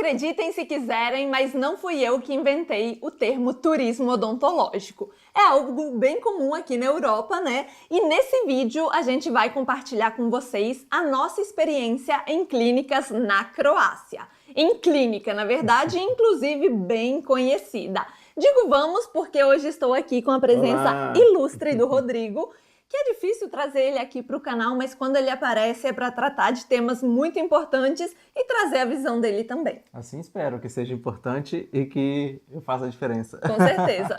Acreditem se quiserem, mas não fui eu que inventei o termo turismo odontológico. É algo bem comum aqui na Europa, né? E nesse vídeo a gente vai compartilhar com vocês a nossa experiência em clínicas na Croácia. Em clínica, na verdade, inclusive bem conhecida. Digo vamos porque hoje estou aqui com a presença Olá! ilustre do Rodrigo, que é difícil trazer ele aqui para o canal, mas quando ele aparece é para tratar de temas muito importantes e trazer a visão dele também. Assim espero que seja importante e que eu faça a diferença. Com certeza.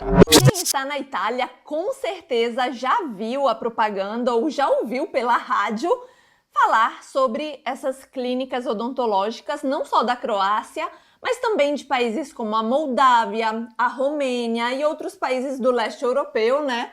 Quem está na Itália com certeza já viu a propaganda ou já ouviu pela rádio falar sobre essas clínicas odontológicas, não só da Croácia, mas também de países como a Moldávia, a Romênia e outros países do leste europeu, né?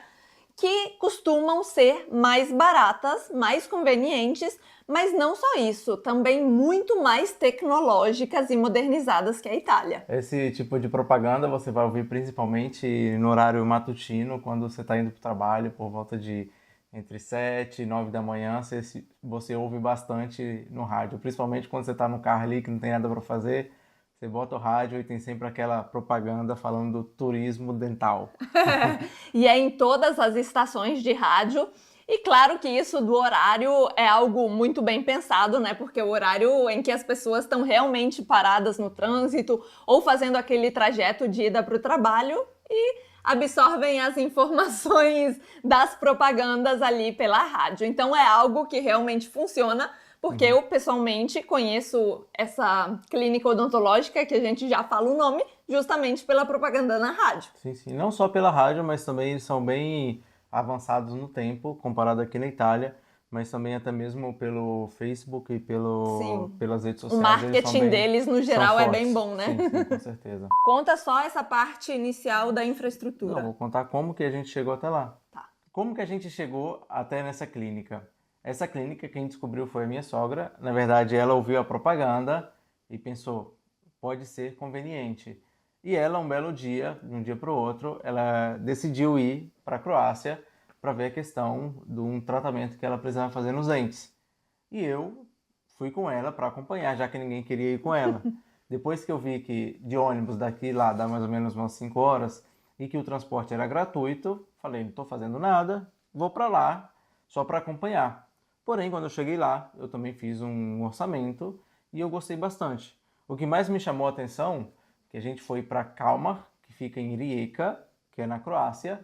Que costumam ser mais baratas, mais convenientes, mas não só isso, também muito mais tecnológicas e modernizadas que a Itália. Esse tipo de propaganda você vai ouvir principalmente no horário matutino, quando você está indo para o trabalho, por volta de entre 7 e 9 da manhã, você ouve bastante no rádio, principalmente quando você está no carro ali que não tem nada para fazer. Você bota o rádio e tem sempre aquela propaganda falando do turismo dental. E é em todas as estações de rádio. E claro que isso do horário é algo muito bem pensado, né? Porque o horário em que as pessoas estão realmente paradas no trânsito ou fazendo aquele trajeto de ida para o trabalho e absorvem as informações das propagandas ali pela rádio. Então é algo que realmente funciona. Porque eu, pessoalmente, conheço essa clínica odontológica, que a gente já fala o nome, justamente pela propaganda na rádio. Sim, sim. Não só pela rádio, mas também eles são bem avançados no tempo, comparado aqui na Itália, mas também até mesmo pelo Facebook e pelas redes sociais. O marketing deles, no geral, é bem bom, né? Sim, sim, com certeza. Conta só essa parte inicial da infraestrutura. Não, vou contar como que a gente chegou até lá. Tá. Como que a gente chegou até nessa clínica? Essa clínica, quem descobriu foi a minha sogra. Na verdade, ela ouviu a propaganda e pensou, pode ser conveniente. E ela, um belo dia, de um dia para o outro, ela decidiu ir para a Croácia para ver a questão de um tratamento que ela precisava fazer nos dentes. E eu fui com ela para acompanhar, já que ninguém queria ir com ela. Depois que eu vi que de ônibus daqui lá dá mais ou menos umas 5 horas e que o transporte era gratuito, falei, não estou fazendo nada, vou para lá só para acompanhar. Porém, quando eu cheguei lá, eu também fiz um orçamento e eu gostei bastante. O que mais me chamou a atenção, que a gente foi para Kalmar, que fica em Rijeka, que é na Croácia.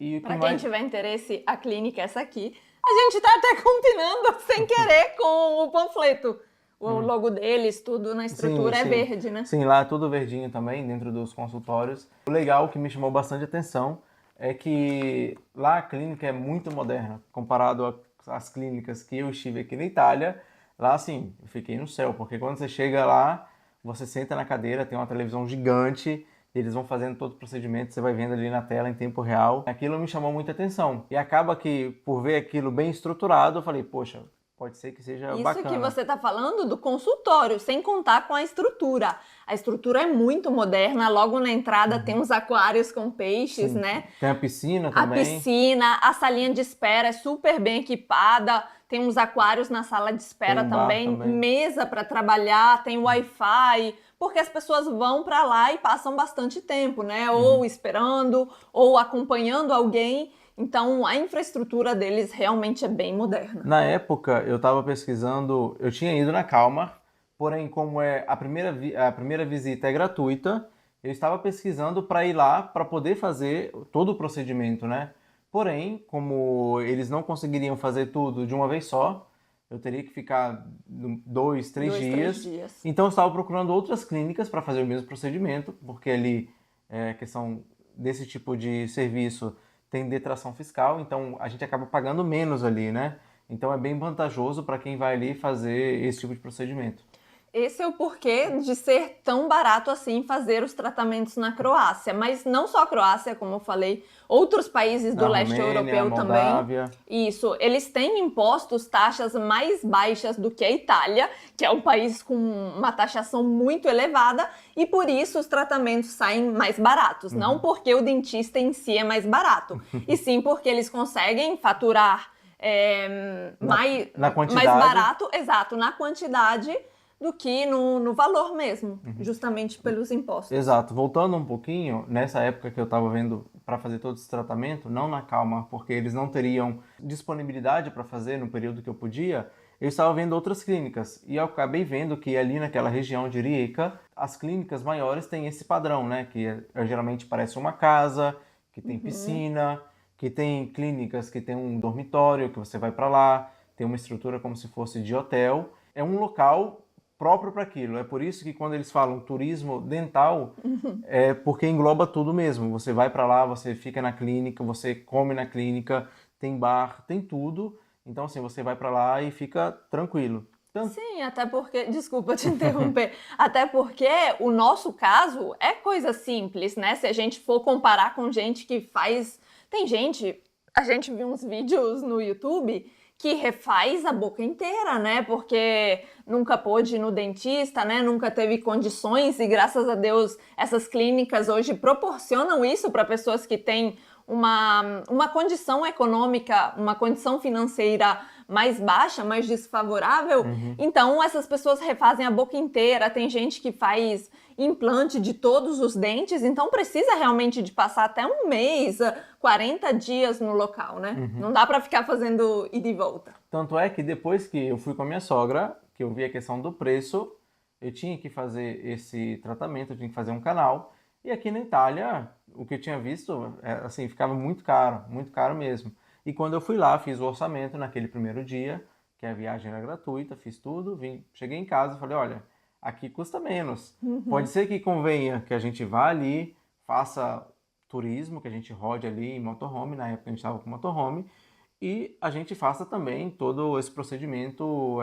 E para quem tiver interesse, a clínica é essa aqui. A gente tá até combinando sem querer com o panfleto. O logo deles, tudo na estrutura é verde, né? Sim, lá é tudo verdinho também, dentro dos consultórios. O legal que me chamou bastante atenção é que lá a clínica é muito moderna, comparado às clínicas que eu estive aqui na Itália. Lá, assim, eu fiquei no céu, porque quando você chega lá, você senta na cadeira, tem uma televisão gigante, eles vão fazendo todo o procedimento, você vai vendo ali na tela em tempo real. Aquilo me chamou muita atenção. E acaba que, por ver aquilo bem estruturado, eu falei, poxa, pode ser que seja bacana. Isso que você está falando do consultório, sem contar com a estrutura. A estrutura é muito moderna, logo na entrada tem uns aquários com peixes, Sim. né? Tem a piscina também. A piscina, a salinha de espera é super bem equipada, tem uns aquários na sala de espera também, mesa para trabalhar, tem Wi-Fi, porque as pessoas vão para lá e passam bastante tempo, né? Ou esperando, ou acompanhando alguém. Então, a infraestrutura deles realmente é bem moderna. Na época, eu estava pesquisando, eu tinha ido na Kalmar, porém, como a primeira visita é gratuita, eu estava pesquisando para ir lá para poder fazer todo o procedimento, né? Porém, como eles não conseguiriam fazer tudo de uma vez só, eu teria que ficar 2, 3 dias. Então, eu estava procurando outras clínicas para fazer o mesmo procedimento, porque ali, a questão desse tipo de serviço tem detração fiscal, então a gente acaba pagando menos ali, né? Então é bem vantajoso para quem vai ali fazer esse tipo de procedimento. Esse é o porquê de ser tão barato assim fazer os tratamentos na Croácia. Mas não só a Croácia, como eu falei, outros países do leste europeu Moldávia. também. Isso, eles têm impostos, taxas mais baixas do que a Itália, que é um país com uma taxação muito elevada, e por isso os tratamentos saem mais baratos. Não porque o dentista em si é mais barato, e sim porque eles conseguem faturar mais barato, exato, na quantidade, do que no valor mesmo, justamente pelos impostos. Exato. Voltando um pouquinho, nessa época que eu estava vendo para fazer todo esse tratamento, não na Calma, porque eles não teriam disponibilidade para fazer no período que eu podia, eu estava vendo outras clínicas e eu acabei vendo que ali naquela região de Irica, as clínicas maiores têm esse padrão, né? Que geralmente parece uma casa, que tem piscina, que tem clínicas que tem um dormitório que você vai para lá, tem uma estrutura como se fosse de hotel. É um local próprio para aquilo. É por isso que quando eles falam turismo dental, é porque engloba tudo mesmo. Você vai para lá, você fica na clínica, você come na clínica, tem bar, tem tudo. Então, assim, você vai para lá e fica tranquilo. Sim, até porque, desculpa te interromper, até porque o nosso caso é coisa simples, né? Se a gente for comparar com gente que faz... Tem gente, a gente viu uns vídeos no YouTube que refaz a boca inteira, né? Porque nunca pôde ir no dentista, né? Nunca teve condições e graças a Deus essas clínicas hoje proporcionam isso para pessoas que têm uma condição econômica, uma condição financeira mais baixa, mais desfavorável. Então essas pessoas refazem a boca inteira. Tem gente que faz implante de todos os dentes, então precisa realmente de passar até um mês, 40 dias no local, né? Não dá para ficar fazendo ida e volta. Tanto é que depois que eu fui com a minha sogra, que eu vi a questão do preço, eu tinha que fazer esse tratamento, eu tinha que fazer um canal. E aqui na Itália, o que eu tinha visto, assim, ficava muito caro mesmo. E quando eu fui lá, fiz o orçamento naquele primeiro dia, que a viagem era gratuita, fiz tudo, cheguei em casa e falei, olha, aqui custa menos. Pode ser que convenha que a gente vá ali, faça turismo, que a gente rode ali em motorhome, na época a gente estava com motorhome, e a gente faça também todo esse procedimento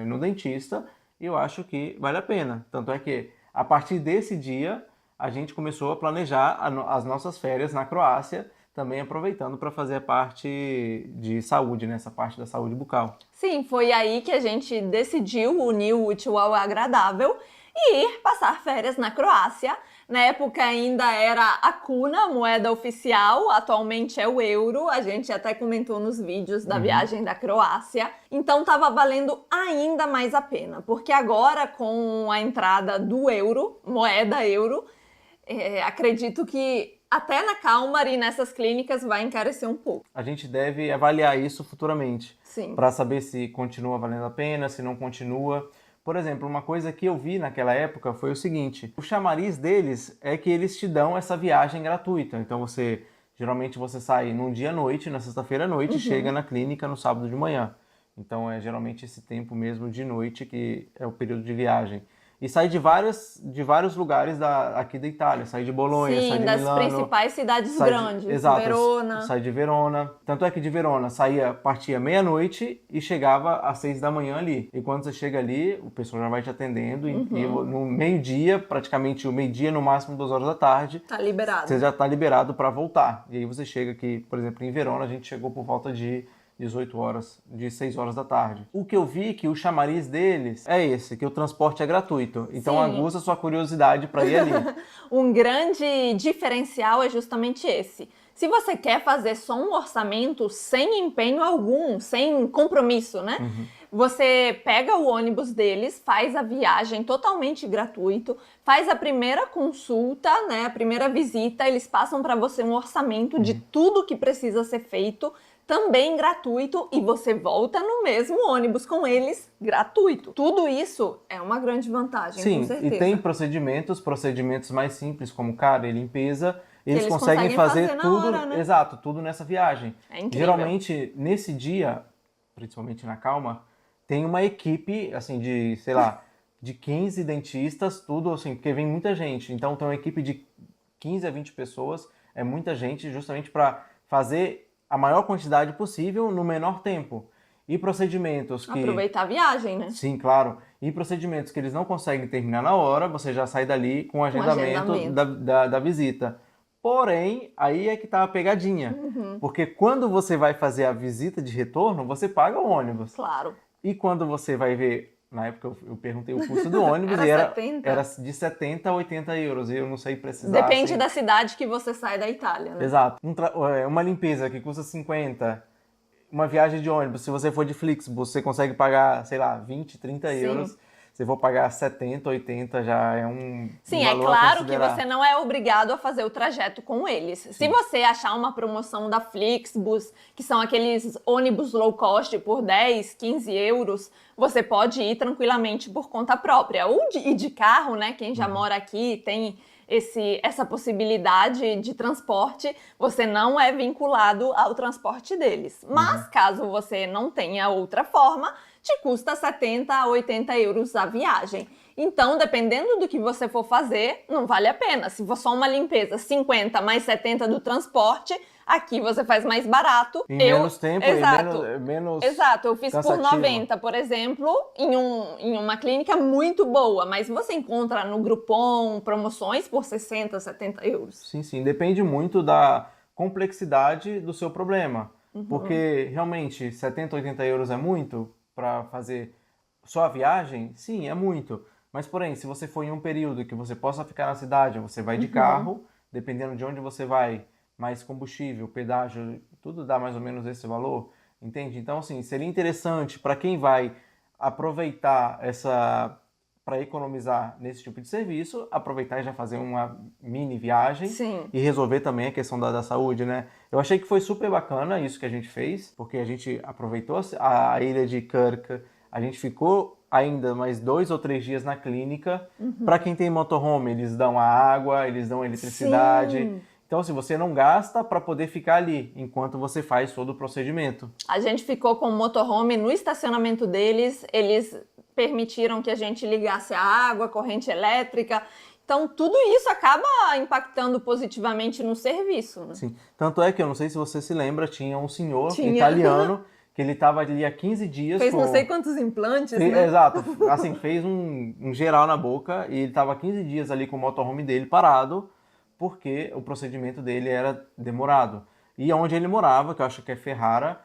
no dentista, e eu acho que vale a pena. Tanto é que, a partir desse dia, a gente começou a planejar as nossas férias na Croácia, também aproveitando para fazer a parte de saúde, né? Essa parte da saúde bucal. Sim, foi aí que a gente decidiu unir o útil ao agradável e ir passar férias na Croácia. Na época ainda era a kuna, moeda oficial, atualmente é o euro. A gente até comentou nos vídeos da viagem da Croácia. Então estava valendo ainda mais a pena, porque agora com a entrada do euro, moeda euro, acredito que até na Calmar e nessas clínicas vai encarecer um pouco. A gente deve avaliar isso futuramente, Sim. para saber se continua valendo a pena, se não continua. Por exemplo, uma coisa que eu vi naquela época foi o seguinte, o chamariz deles é que eles te dão essa viagem gratuita. Então geralmente você sai num dia à noite, na sexta-feira à noite, e chega na clínica no sábado de manhã. Então é geralmente esse tempo mesmo de noite que é o período de viagem. E sai de vários lugares aqui da Itália. Sai de Bolonha, Sim, sai de das Milano. principais cidades grandes. Exato, Verona. sai de Verona. Tanto é que de Verona partia meia-noite e chegava às 6 da manhã ali. E quando você chega ali, o pessoal já vai te atendendo. E no meio-dia, praticamente o meio-dia, no máximo 2 horas da tarde, Tá liberado. você já está liberado para voltar. E aí você chega aqui, por exemplo, em Verona, a gente chegou por volta de 18 horas, de 6 horas da tarde. O que eu vi que o chamariz deles é esse, que o transporte é gratuito. Então aguça sua curiosidade para ir ali. Um grande diferencial é justamente esse. Se você quer fazer só um orçamento sem empenho algum, sem compromisso, né? Você pega o ônibus deles, faz a viagem totalmente gratuito, faz a primeira consulta, né? A primeira visita, eles passam para você um orçamento de tudo que precisa ser feito, também gratuito, e você volta no mesmo ônibus com eles, gratuito. Tudo isso é uma grande vantagem, Sim, com certeza. e tem procedimentos mais simples, como cárie e limpeza, eles conseguem fazer tudo, hora, né? Exato, tudo nessa viagem. É incrível. Geralmente, nesse dia, principalmente na Calma, tem uma equipe, assim, de, sei lá, de 15 dentistas, tudo assim, porque vem muita gente. Então, tem uma equipe de 15 a 20 pessoas, é muita gente, justamente para fazer a maior quantidade possível no menor tempo. E procedimentos que... Aproveitar a viagem, né? Sim, claro. E procedimentos que eles não conseguem terminar na hora, você já sai dali com o agendamento da visita. Porém, aí é que tá a pegadinha. Porque quando você vai fazer a visita de retorno, você paga o ônibus. Claro. E quando você vai ver... Na época eu perguntei o custo do ônibus e era de 70 a 80 euros. E eu não sei precisar. Depende assim. da cidade que você sai da Itália, né? Exato. Uma limpeza que custa 50. Uma viagem de ônibus, se você for de Flixbus, você consegue pagar, sei lá, 20, 30 euros. se for pagar 70, 80 já é um Sim, é valor a claro que considerar. você não é obrigado a fazer o trajeto com eles. Se você achar uma promoção da Flixbus, que são aqueles ônibus low cost por 10, 15 euros, você pode ir tranquilamente por conta própria. Ou ir de carro, né? Quem já mora aqui tem essa possibilidade de transporte, você não é vinculado ao transporte deles. Mas caso você não tenha outra forma, te custa 70 a 80 euros a viagem. Então, dependendo do que você for fazer, não vale a pena. Se for só uma limpeza, 50 mais 70 do transporte, aqui você faz mais barato. Em menos tempo Exato. e menos Exato, eu fiz por cansativo. 90, por exemplo, em uma clínica muito boa, mas você encontra no Groupon promoções por 60, 70 euros. Sim, sim. Depende muito da complexidade do seu problema. Porque, realmente, 70, 80 euros é muito para fazer só a viagem? Sim, é muito. Mas, porém, se você for em um período que você possa ficar na cidade, você vai de carro, dependendo de onde você vai, mais combustível, pedágio, tudo dá mais ou menos esse valor, entende? Então, assim, seria interessante para quem vai aproveitar para economizar nesse tipo de serviço, aproveitar e já fazer uma mini viagem. Sim. E resolver também a questão da saúde, né? Eu achei que foi super bacana isso que a gente fez, porque a gente aproveitou a ilha de Kirk, a gente ficou ainda mais 2 ou 3 dias na clínica. Para quem tem motorhome, eles dão a água, eles dão a eletricidade. Sim. Então, se você não gasta para poder ficar ali enquanto você faz todo o procedimento. A gente ficou com o motorhome no estacionamento deles, eles permitiram que a gente ligasse a água, corrente elétrica. Então, tudo isso acaba impactando positivamente no serviço, né? Sim. Tanto é que, eu não sei se você se lembra, tinha um senhor italiano que ele estava ali há 15 dias. Fez não sei quantos implantes, né? Exato. Assim, fez um geral na boca e ele estava 15 dias ali com o motorhome dele parado porque o procedimento dele era demorado. E onde ele morava, que eu acho que é Ferrara,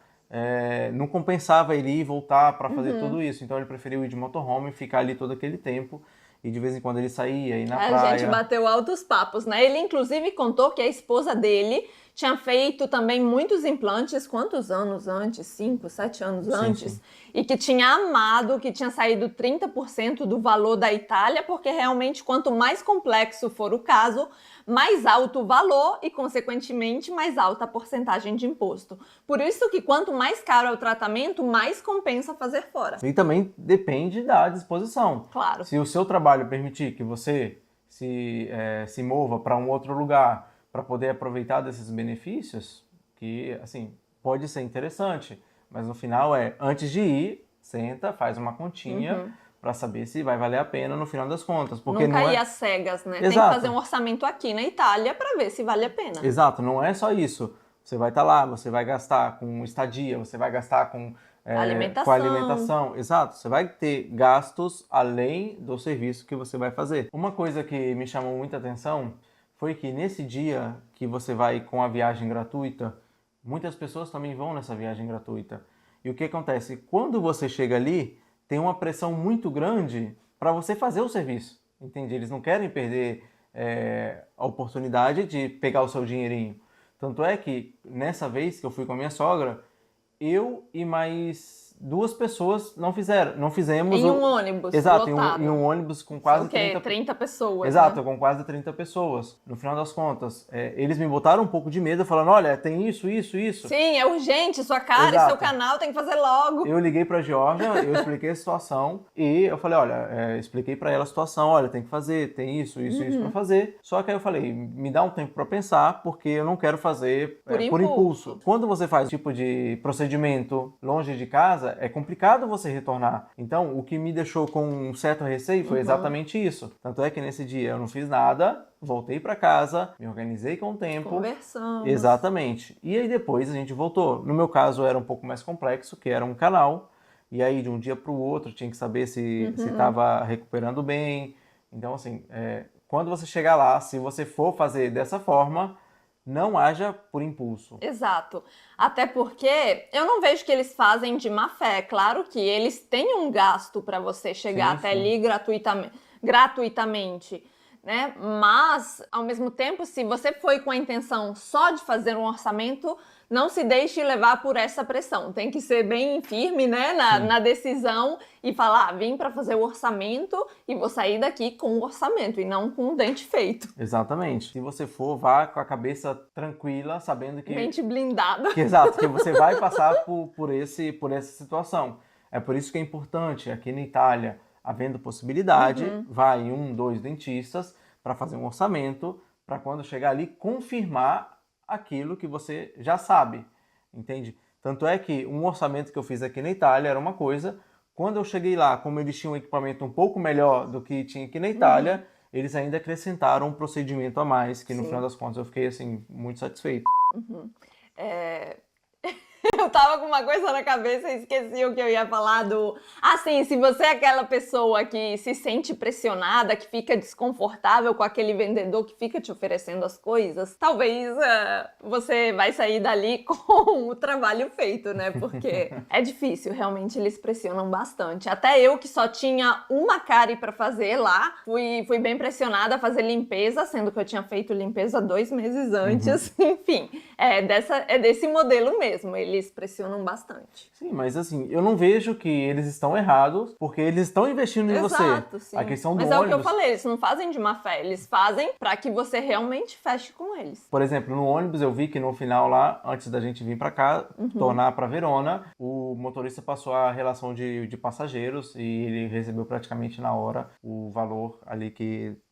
não compensava ele ir e voltar para fazer tudo isso. Então ele preferiu ir de motorhome, ficar ali todo aquele tempo. E de vez em quando ele saía, ir na praia. A gente bateu altos papos, né? Ele inclusive contou que a esposa dele tinha feito também muitos implantes, quantos anos antes? 5, 7 anos antes. Sim. E que tinha amado, que tinha saído 30% do valor da Itália, porque realmente quanto mais complexo for o caso, mais alto o valor e, consequentemente, mais alta a porcentagem de imposto. Por isso que quanto mais caro é o tratamento, mais compensa fazer fora. E também depende da disposição. Claro. Se o seu trabalho permitir que você se mova para um outro lugar para poder aproveitar desses benefícios, que, assim, pode ser interessante. Mas no final antes de ir, senta, faz uma continha para saber se vai valer a pena no final das contas. Porque Nunca não ir às cegas, né? Exato. Tem que fazer um orçamento aqui na Itália para ver se vale a pena. Exato, não é só isso. Você vai estar lá, você vai gastar com estadia, você vai gastar com alimentação. Exato, você vai ter gastos além do serviço que você vai fazer. Uma coisa que me chamou muita atenção foi que nesse dia que você vai com a viagem gratuita, muitas pessoas também vão nessa viagem gratuita. E o que acontece? Quando você chega ali, tem uma pressão muito grande para você fazer o serviço. Entende? Eles não querem perder a oportunidade de pegar o seu dinheirinho. Tanto é que, nessa vez que eu fui com a minha sogra, eu e mais 2 pessoas não fizemos... Em um ônibus Exato, lotado. em um ônibus com quase 30 pessoas. Exato, né? com quase 30 pessoas. No final das contas, eles me botaram um pouco de medo, falando, olha, tem isso. Sim, é urgente, sua cara Exato. e seu canal tem que fazer logo. Eu liguei pra Georgia, eu expliquei a situação e eu falei, olha, expliquei pra ela a situação, olha, tem que fazer, tem isso pra fazer. Só que aí eu falei, me dá um tempo pra pensar, porque eu não quero fazer por impulso. Quando você faz esse tipo de procedimento longe de casa, é complicado você retornar. Então, o que me deixou com um certo receio foi exatamente isso. Tanto é que nesse dia eu não fiz nada, voltei para casa, me organizei com o tempo. Conversamos. Exatamente. E aí depois a gente voltou. No meu caso era um pouco mais complexo, que era um canal. E aí de um dia para o outro tinha que saber se estava recuperando bem. Então assim, quando você chegar lá, se você for fazer dessa forma, não haja por impulso. Exato. Até porque eu não vejo que eles fazem de má fé. Claro que eles têm um gasto para você chegar até ali gratuitamente. né? Mas, ao mesmo tempo, se você foi com a intenção só de fazer um orçamento, não se deixe levar por essa pressão. Tem que ser bem firme, né, na decisão e falar, vim para fazer o orçamento e vou sair daqui com o orçamento e não com o dente feito. Exatamente. Se você for, vá com a cabeça tranquila, sabendo que... Mente blindada. Exato, que você vai passar por essa situação. É por isso que é importante, aqui na Itália, havendo possibilidade, vai 1, 2 dentistas para fazer um orçamento, para quando chegar ali, confirmar aquilo que você já sabe, entende? Tanto é que um orçamento que eu fiz aqui na Itália era uma coisa, quando eu cheguei lá, como eles tinham um equipamento um pouco melhor do que tinha aqui na Itália, eles ainda acrescentaram um procedimento a mais, que no final das contas eu fiquei, assim, muito satisfeito. Eu tava com uma coisa na cabeça e esqueci o que eu ia falar do... Assim, se você é aquela pessoa que se sente pressionada, que fica desconfortável com aquele vendedor que fica te oferecendo as coisas, talvez você vai sair dali com o trabalho feito, né? Porque é difícil, realmente eles pressionam bastante. Até eu que só tinha uma cárie pra fazer lá, fui bem pressionada a fazer limpeza, sendo que eu tinha feito limpeza 2 meses antes. Enfim, é desse modelo mesmo. Eles pressionam bastante. Sim, mas assim, eu não vejo que eles estão errados, porque eles estão investindo em você. Sim. A questão do mas ônibus... é o que eu falei, eles não fazem de má fé, eles fazem pra que você realmente feche com eles. Por exemplo, no ônibus eu vi que no final lá, antes da gente vir pra cá, tornar pra Verona, o motorista passou a relação de passageiros e ele recebeu praticamente na hora o valor ali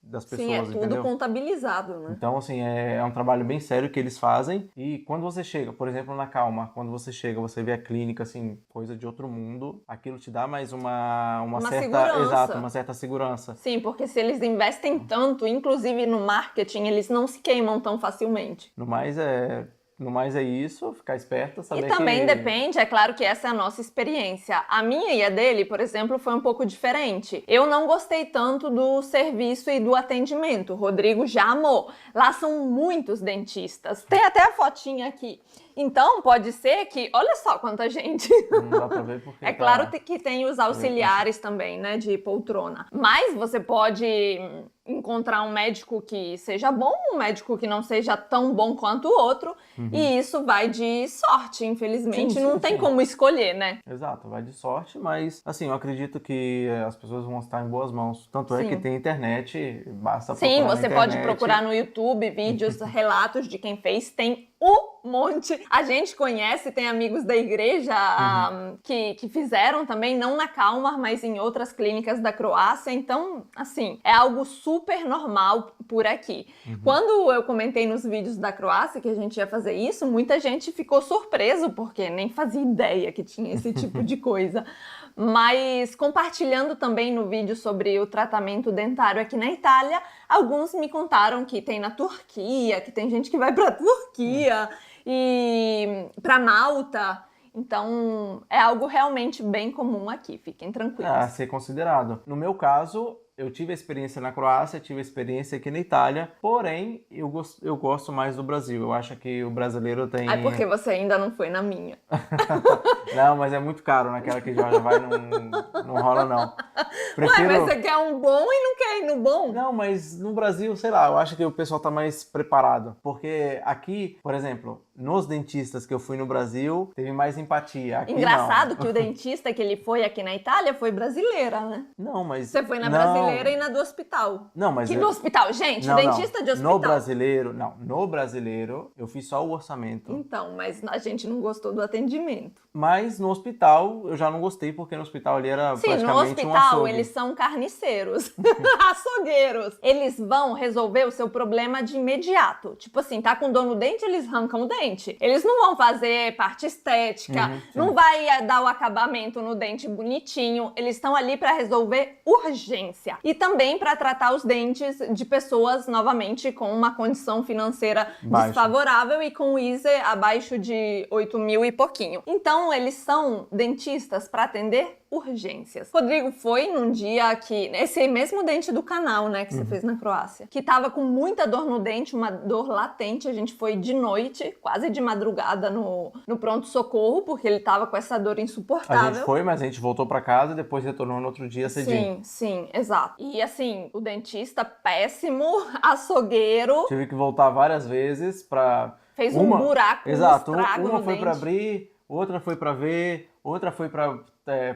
das pessoas, sim, é tudo entendeu? Contabilizado, né? Então, assim, é um trabalho bem sério que eles fazem. E quando você chega, por exemplo, na Calma, quando você chega, você vê a clínica, assim, coisa de outro mundo, aquilo te dá mais uma certa... segurança. Exato, uma certa segurança. Sim, porque se eles investem tanto, inclusive no marketing, eles não se queimam tão facilmente. No mais é isso, ficar esperto, saber E também depende, é claro que essa é a nossa experiência. A minha e a dele, por exemplo, foi um pouco diferente. Eu não gostei tanto do serviço e do atendimento. O Rodrigo já amou. Lá são muitos dentistas. Tem até a fotinha aqui. Então, pode ser que... Olha só quanta gente. Não dá pra ver porque É claro que tem os auxiliares também, né, de poltrona. Mas você pode encontrar um médico que seja bom, um médico que não seja tão bom quanto o outro. E isso vai de sorte, infelizmente. Sim, não tem como escolher, né? Exato, vai de sorte, mas assim, eu acredito que as pessoas vão estar em boas mãos. Tanto é Sim. que tem internet, basta procurar Sim, na você internet. pode procurar no YouTube vídeos, relatos de quem fez, tem um monte. A gente conhece, tem amigos da igreja que fizeram também, não na Calmar, mas em outras clínicas da Croácia. Então, assim, é algo super normal por aqui. Quando eu comentei nos vídeos da Croácia que a gente ia fazer isso, muita gente ficou surpreso, porque nem fazia ideia que tinha esse tipo de coisa. Mas compartilhando também no vídeo sobre o tratamento dentário aqui na Itália, alguns me contaram que tem na Turquia, que tem gente que vai pra Turquia e pra Malta. Então, é algo realmente bem comum aqui, fiquem tranquilos. A ser considerado. No meu caso, eu tive a experiência na Croácia, tive a experiência aqui na Itália, porém, eu gosto mais do Brasil. Eu acho que o brasileiro tem... É porque você ainda não foi na minha. Não, mas é muito caro, naquela que já vai, não rola não. Ué, mas você quer um bom e não quer ir no bom? Não, mas no Brasil, sei lá, eu acho que o pessoal tá mais preparado. Porque aqui, por exemplo, nos dentistas que eu fui no Brasil, teve mais empatia. Aqui, engraçado não. que o dentista que ele foi aqui na Itália foi brasileira, né? Não, mas... Você foi na brasileira e na do hospital. Não, mas... no hospital? Gente, não, dentista de hospital. No brasileiro, eu fiz só o orçamento. Então, mas a gente não gostou do atendimento. Mas no hospital, eu já não gostei, porque no hospital ali era praticamente no um hospital açougue. eles são carniceiros, açougueiros. Eles vão resolver o seu problema de imediato. Tipo assim, tá com dor no dente, eles arrancam o dente. Eles não vão fazer parte estética, não vai dar o acabamento no dente bonitinho. Eles estão ali para resolver urgência. E também para tratar os dentes de pessoas, novamente, com uma condição financeira desfavorável e com o ISE abaixo de 8 mil e pouquinho. Então, Então, eles são dentistas para atender urgências. Rodrigo foi num dia que, esse mesmo dente do canal, né, que você fez na Croácia, que tava com muita dor no dente, uma dor latente. A gente foi de noite, quase de madrugada no pronto-socorro, porque ele tava com essa dor insuportável. A gente foi, mas a gente voltou para casa e depois retornou no outro dia cedinho. Sim, exato. E assim, o dentista péssimo, açougueiro. Tive que voltar várias vezes para... Fez um buraco, exato, um estrago uma no foi dente. para abrir, outra foi para ver, outra foi para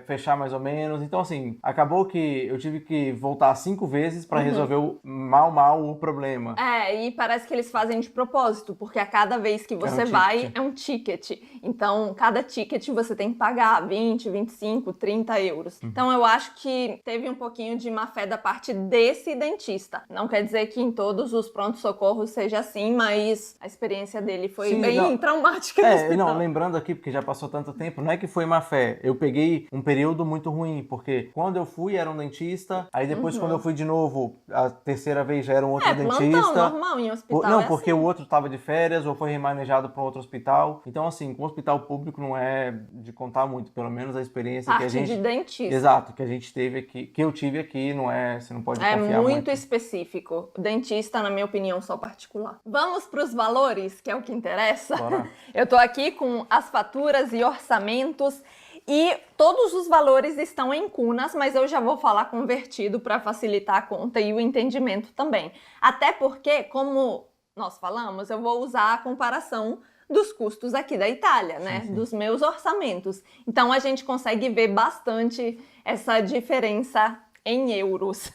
fechar mais ou menos. Então, assim, acabou que eu tive que voltar 5 vezes para resolver o problema. E parece que eles fazem de propósito, porque a cada vez que você vai, é um ticket. Então, cada ticket você tem que pagar 20, 25, 30 euros. Então, eu acho que teve um pouquinho de má fé da parte desse dentista. Não quer dizer que em todos os prontos-socorros seja assim, mas a experiência dele foi bem traumática. Não, lembrando aqui, porque já passou tanto tempo, não é que foi má fé. Eu peguei um período muito ruim, porque quando eu fui era um dentista, aí depois quando eu fui de novo, a terceira vez já era um outro dentista. Plantão normal em hospital. Não, porque o outro estava de férias ou foi remanejado para outro hospital. Então, assim, com o hospital público não é de contar muito, pelo menos a experiência que a gente... de dentista. Exato, que a gente teve aqui, que eu tive aqui, não é, você não pode confiar muito. É muito específico. Dentista, na minha opinião, só particular. Vamos para os valores, que é o que interessa. Bora. Eu tô aqui com as faturas e orçamentos. E todos os valores estão em cunas, mas eu já vou falar convertido para facilitar a conta e o entendimento também. Até porque, como nós falamos, eu vou usar a comparação dos custos aqui da Itália, né? Sim. Dos meus orçamentos. Então, a gente consegue ver bastante essa diferença em euros.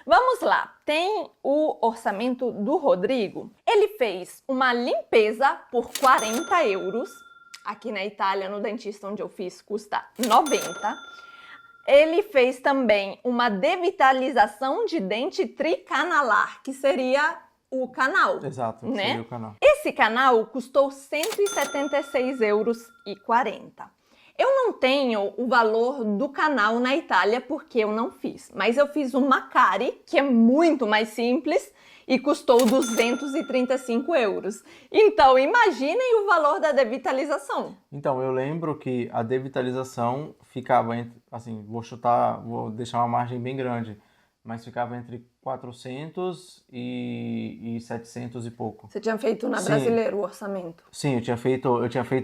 Vamos lá, tem o orçamento do Rodrigo. Ele fez uma limpeza por 40 euros. Aqui na Itália, no dentista onde eu fiz, custa 90. Ele fez também uma devitalização de dente tricanalar, que seria o canal. Exato, né? seria o canal. Esse canal custou 176,40 euros. Eu não tenho o valor do canal na Itália porque eu não fiz, mas eu fiz um Macari, que é muito mais simples, e custou 235 euros. Então, imaginem o valor da devitalização. Então, eu lembro que a devitalização ficava entre, assim, vou deixar uma margem bem grande, mas ficava entre 400 e 700 e pouco. Você tinha feito na Sim. Brasileiro o orçamento? Sim, eu tinha feito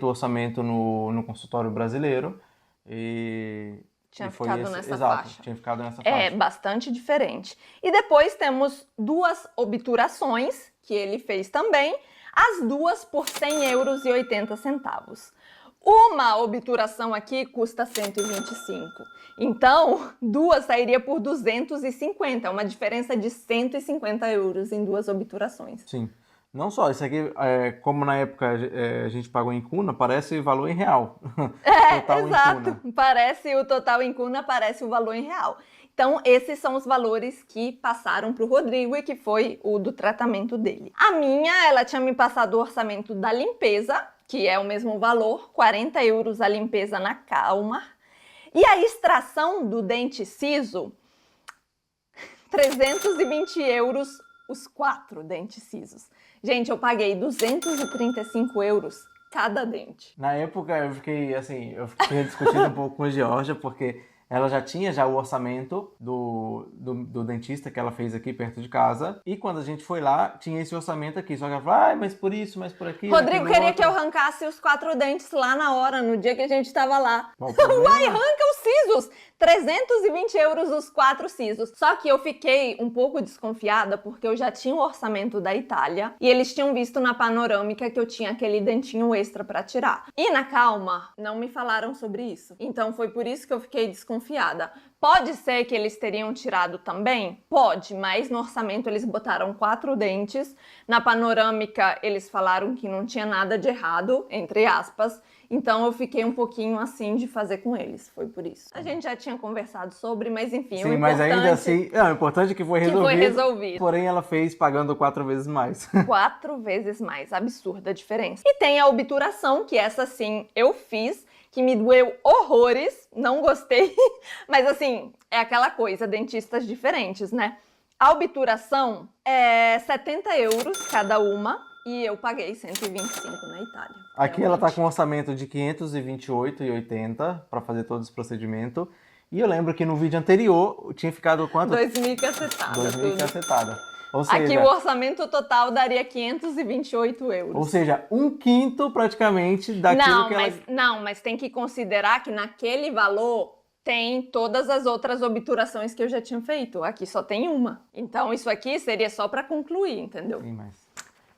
o orçamento no consultório brasileiro e... Tinha foi ficado nessa exato, faixa. tinha ficado nessa faixa. É bastante diferente. E depois temos 2 obturações, que ele fez também, as duas por 100,80 euros. Uma obturação aqui custa 125. Então, 2 sairia por 250. É uma diferença de 150 euros em 2 obturações. Sim. Não só, isso aqui, como na época a gente pagou em cuna, parece valor em real. Total exato. Em cuna. Parece o total em cuna, parece o valor em real. Então, esses são os valores que passaram para o Rodrigo e que foi o do tratamento dele. A minha, ela tinha me passado o orçamento da limpeza, que é o mesmo valor, 40 euros a limpeza na Calmar. E a extração do dente siso, 320 euros os 4 dentes sisos. Gente, eu paguei 235 euros cada dente. Na época eu fiquei discutindo um pouco com a Georgia, porque ela já tinha o orçamento do dentista que ela fez aqui perto de casa. E quando a gente foi lá, tinha esse orçamento aqui. Só que ela falou, mas por isso, mas por aqui. Rodrigo queria que eu arrancasse os 4 dentes lá na hora, no dia que a gente tava lá. Uai, arranca os sisos! 320 euros os 4 sisos. Só que eu fiquei um pouco desconfiada porque eu já tinha o orçamento da Itália e eles tinham visto na panorâmica que eu tinha aquele dentinho extra pra tirar. E na Calma, não me falaram sobre isso. Então foi por isso que eu fiquei desconfiada. Pode ser que eles teriam tirado também? Pode, mas no orçamento eles botaram 4 dentes. Na panorâmica eles falaram que não tinha nada de errado, entre aspas. Então eu fiquei um pouquinho assim de fazer com eles, foi por isso. A gente já tinha conversado sobre, mas enfim, sim, mas ainda assim, o importante é que foi resolvido. Porém ela fez pagando 4 vezes mais. 4 vezes mais, absurda a diferença. E tem a obturação, que essa sim eu fiz, que me doeu horrores, não gostei, mas assim, é aquela coisa, dentistas diferentes, né? A obturação é 70 euros cada uma. e eu paguei 125 na Itália. Aqui ela tá realmente. com um orçamento de 528,80 para fazer todo esse procedimento. E eu lembro que no vídeo anterior tinha ficado quanto? 2.000 e cacetada, 2.000 e tudo. cacetada. Ou Aqui seja, o orçamento total daria 528 euros. ou seja, um quinto praticamente daquilo Não, que ela... mas tem que considerar que naquele valor tem todas as outras obturações que eu já tinha feito. Aqui só tem uma. Então isso aqui seria só para concluir, entendeu? Sim, mas...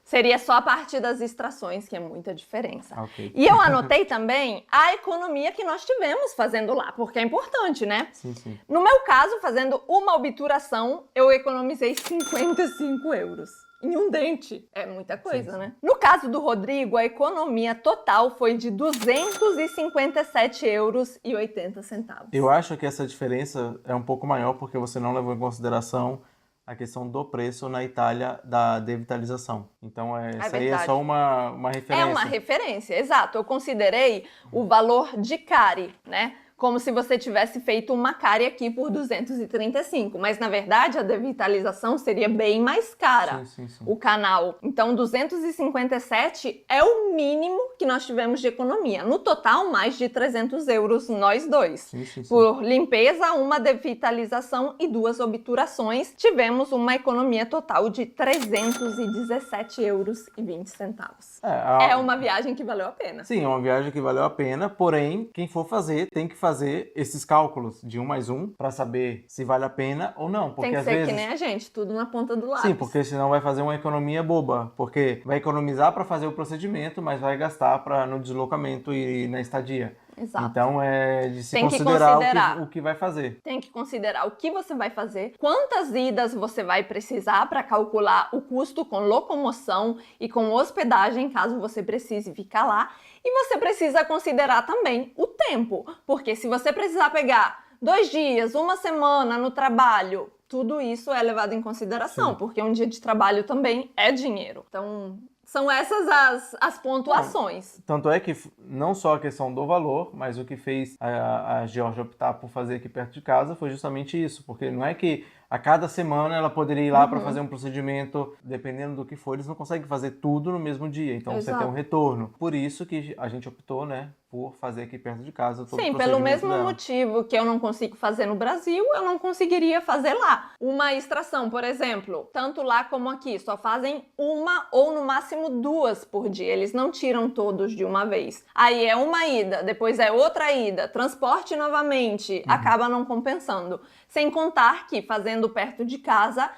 Seria só a partir das extrações, que é muita diferença. Ok. E eu anotei também a economia que nós tivemos fazendo lá, porque é importante, né? Sim, sim. No meu caso, fazendo uma obturação, eu economizei 55 euros. Em um dente. É muita coisa, Sim. né? No caso do Rodrigo, a economia total foi de 257 euros e 80 centavos. Eu acho que essa diferença é um pouco maior porque você não levou em consideração a questão do preço na Itália da devitalização. Então, isso aí é verdade. só uma referência. É uma referência, exato. Eu considerei o valor de cárie, né? Como se você tivesse feito uma cárie aqui por 235, mas na verdade a devitalização seria bem mais cara, Sim. o canal. Então 257 é o mínimo que nós tivemos de economia. No total, mais de 300 euros nós dois. Sim. Por limpeza, uma devitalização e 2 obturações, tivemos uma economia total de 317 euros e 20 centavos. É uma viagem que valeu a pena. Sim, é uma viagem que valeu a pena, porém, quem for fazer tem que fazer esses cálculos de 1 mais 1 para saber se vale a pena ou não. Porque Tem que às ser vezes... que nem a gente, tudo na ponta do lápis. Sim, porque senão vai fazer uma economia boba, porque vai economizar para fazer o procedimento, mas vai gastar no deslocamento e na estadia. Exato. Então é de se Tem que considerar o que vai fazer. Tem que considerar o que você vai fazer, quantas idas você vai precisar para calcular o custo com locomoção e com hospedagem, caso você precise ficar lá. E você precisa considerar também o tempo, porque se você precisar pegar 2 dias, 1 semana no trabalho, tudo isso é levado em consideração, porque um dia de trabalho também é dinheiro. Então, são essas as pontuações. Tanto é que não só a questão do valor, mas o que fez a Georgia optar por fazer aqui perto de casa foi justamente isso, porque não é que a cada semana ela poderia ir lá para fazer um procedimento, dependendo do que for, eles não conseguem fazer tudo no mesmo dia, então você tem um retorno. Por isso que a gente optou, né, por fazer aqui perto de casa todo o procedimento pelo mesmo dela. motivo que eu não consigo fazer no Brasil, eu não conseguiria fazer lá. Uma extração, por exemplo, tanto lá como aqui, só fazem 1 ou no máximo 2 por dia, eles não tiram todos de uma vez. Aí é uma ida, depois é outra ida, transporte novamente, acaba não compensando. Sem contar que fazendo perto de casa,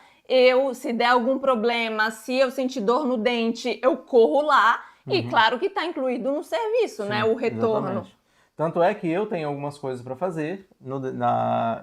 se der algum problema, se eu sentir dor no dente, eu corro lá. E claro que está incluído no serviço, né? O retorno. Exatamente. Tanto é que eu tenho algumas coisas para fazer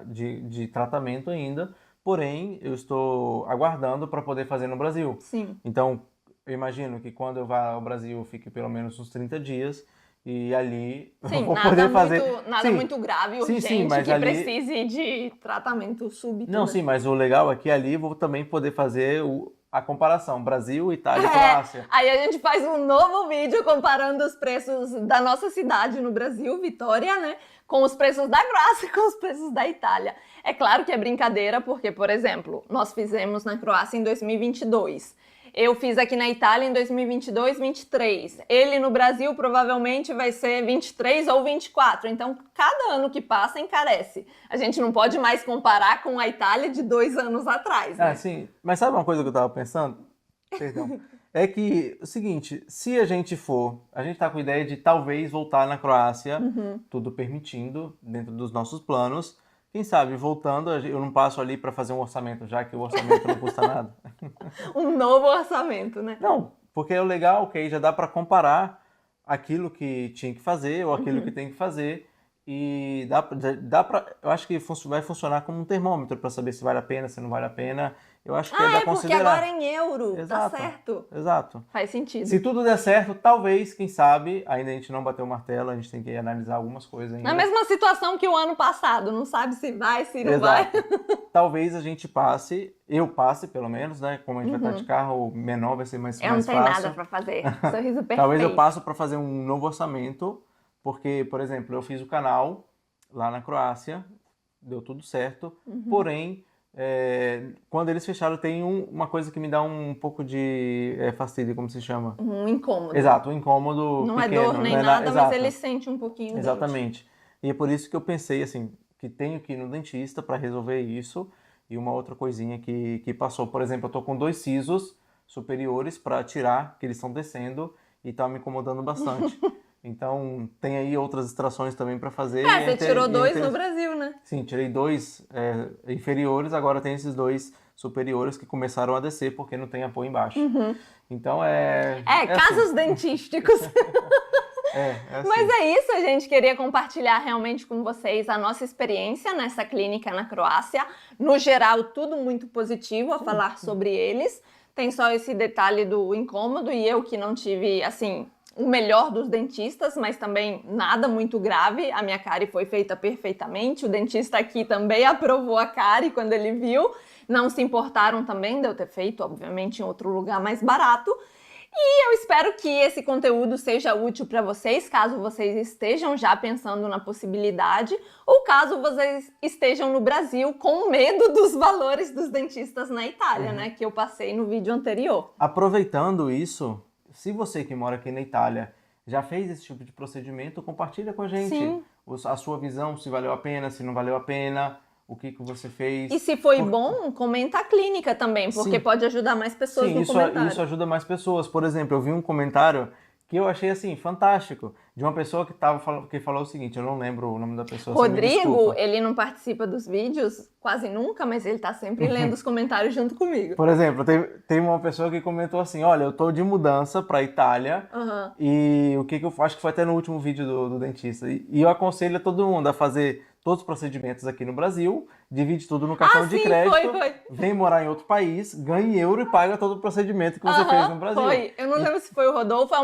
de tratamento ainda, porém eu estou aguardando para poder fazer no Brasil. Sim. Então, eu imagino que quando eu vá ao Brasil, eu fique pelo menos uns 30 dias e ali eu vou poder fazer... Nada muito grave, urgente, mas que ali... precise de tratamento súbito. Não, né? sim, mas o legal é que ali vou também poder fazer a comparação Brasil, Itália e Croácia. Aí a gente faz um novo vídeo comparando os preços da nossa cidade no Brasil, Vitória, né? Com os preços da Croácia e com os preços da Itália. É claro que é brincadeira, porque, por exemplo, nós fizemos na Croácia em 2022. Eu fiz aqui na Itália em 2022, 23. Ele no Brasil provavelmente vai ser 23 ou 24. Então, cada ano que passa encarece. A gente não pode mais comparar com a Itália de 2 anos atrás, né? Ah, sim. Mas sabe uma coisa que eu tava pensando? Perdão. É que, o seguinte, se a gente tá com a ideia de talvez voltar na Croácia, tudo permitindo, dentro dos nossos planos. Quem sabe, voltando, eu não passo ali para fazer um orçamento, já que o orçamento não custa nada. Um novo orçamento, né? Não, porque é o legal que aí já dá para comparar aquilo que tinha que fazer ou aquilo que tem que fazer. E dá pra, eu acho que vai funcionar como um termômetro para saber se vale a pena, se não vale a pena. Eu acho que dá pra considerar. Porque agora é em euro, Exato, tá certo. Exato. Faz sentido. Se tudo der certo, talvez, quem sabe, ainda a gente não bateu o martelo, a gente tem que analisar algumas coisas ainda. Na mesma situação que o ano passado, não sabe se vai, se não vai. Talvez a gente eu passe pelo menos, né? Como a gente vai estar de carro, o menor vai ser mais fácil. Eu não tenho nada pra fazer, sorriso perfeito. Talvez eu passo para fazer um novo orçamento, porque, por exemplo, eu fiz o canal lá na Croácia, deu tudo certo, porém, quando eles fecharam, tem uma coisa que me dá um pouco de fastídio, como se chama? Um incômodo. Exato, um incômodo Não pequeno. é dor nem nada, mas ele sente um pouquinho o dente. Exatamente. E é por isso que eu pensei, assim, que tenho que ir no dentista para resolver isso. E uma outra coisinha que passou. Por exemplo, eu tô com 2 sisos superiores para tirar, que eles estão descendo e tá me incomodando bastante. Então, tem aí outras extrações também para fazer. Você tirou 2 no Brasil, né? Sim, tirei 2 inferiores, agora tem esses 2 superiores que começaram a descer porque não tem apoio embaixo. Então casos assim. dentísticos. Assim. Mas é isso, a gente queria compartilhar realmente com vocês a nossa experiência nessa clínica na Croácia. No geral, tudo muito positivo a falar sobre eles. Tem só esse detalhe do incômodo e eu que não tive, assim, o melhor dos dentistas, mas também nada muito grave. A minha cárie foi feita perfeitamente. O dentista aqui também aprovou a cárie quando ele viu. Não se importaram também de eu ter feito, obviamente, em outro lugar mais barato. E eu espero que esse conteúdo seja útil para vocês, caso vocês estejam já pensando na possibilidade, ou caso vocês estejam no Brasil com medo dos valores dos dentistas na Itália, né? Que eu passei no vídeo anterior. Aproveitando isso, se você que mora aqui na Itália já fez esse tipo de procedimento, compartilha com a gente. Sim. A sua visão, se valeu a pena, se não valeu a pena, o que você fez. E se foi bom, comenta a clínica também, porque Sim. pode ajudar mais pessoas Sim, no comentário. isso ajuda mais pessoas. Por exemplo, eu vi um comentário que eu achei assim fantástico, de uma pessoa que falou o seguinte, eu não lembro o nome da pessoa. Rodrigo, ele não participa dos vídeos quase nunca, mas ele tá sempre lendo os comentários junto comigo. Por exemplo, tem uma pessoa que comentou assim, olha, eu tô de mudança pra Itália e o que eu acho que foi até no último vídeo do dentista. E eu aconselho a todo mundo a fazer todos os procedimentos aqui no Brasil, divide tudo no cartão de crédito, vem morar em outro país, ganha em euro e paga todo o procedimento que você fez no Brasil. Eu não lembro se foi o Rodolfo,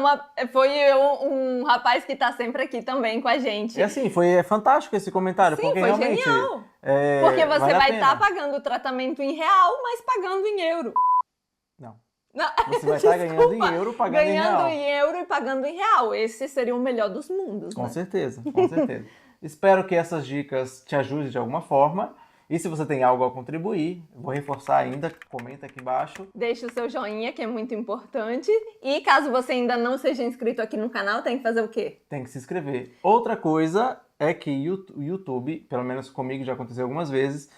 foi um rapaz que tá sempre aqui também com a gente. E assim, foi fantástico esse comentário, Sim, porque foi realmente... genial. Porque você vale vai estar pagando o tratamento em real, mas pagando em euro. Não. Você vai estar ganhando em euro, pagando em real. Ganhando em euro e pagando em real. Esse seria o melhor dos mundos, Com né? certeza, com certeza. Espero que essas dicas te ajudem de alguma forma. E se você tem algo a contribuir, vou reforçar ainda, comenta aqui embaixo. Deixe o seu joinha, que é muito importante. E caso você ainda não seja inscrito aqui no canal, tem que fazer o quê? Tem que se inscrever. Outra coisa é que o YouTube, pelo menos comigo já aconteceu algumas vezes,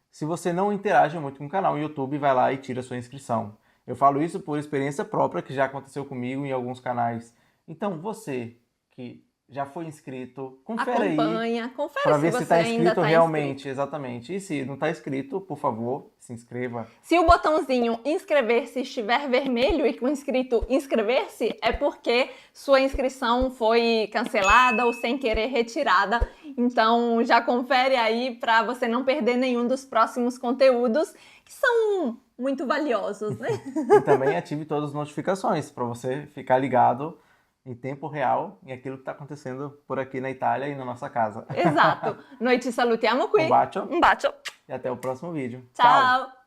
se você não interage muito com o canal, o YouTube vai lá e tira a sua inscrição. Eu falo isso por experiência própria, que já aconteceu comigo em alguns canais. Então, você que já foi inscrito, confere confere para ver se está inscrito tá realmente, inscrito. Exatamente. E se não está inscrito, por favor, se inscreva. Se o botãozinho inscrever-se estiver vermelho e com escrito inscrever-se, é porque sua inscrição foi cancelada ou sem querer retirada. Então já confere aí para você não perder nenhum dos próximos conteúdos, que são muito valiosos, né? E também ative todas as notificações para você ficar ligado em tempo real em aquilo que está acontecendo por aqui na Itália e na nossa casa. Exato. Noi ci salutiamo qui. Um bacio. Um bacio. E até o próximo vídeo. Ciao.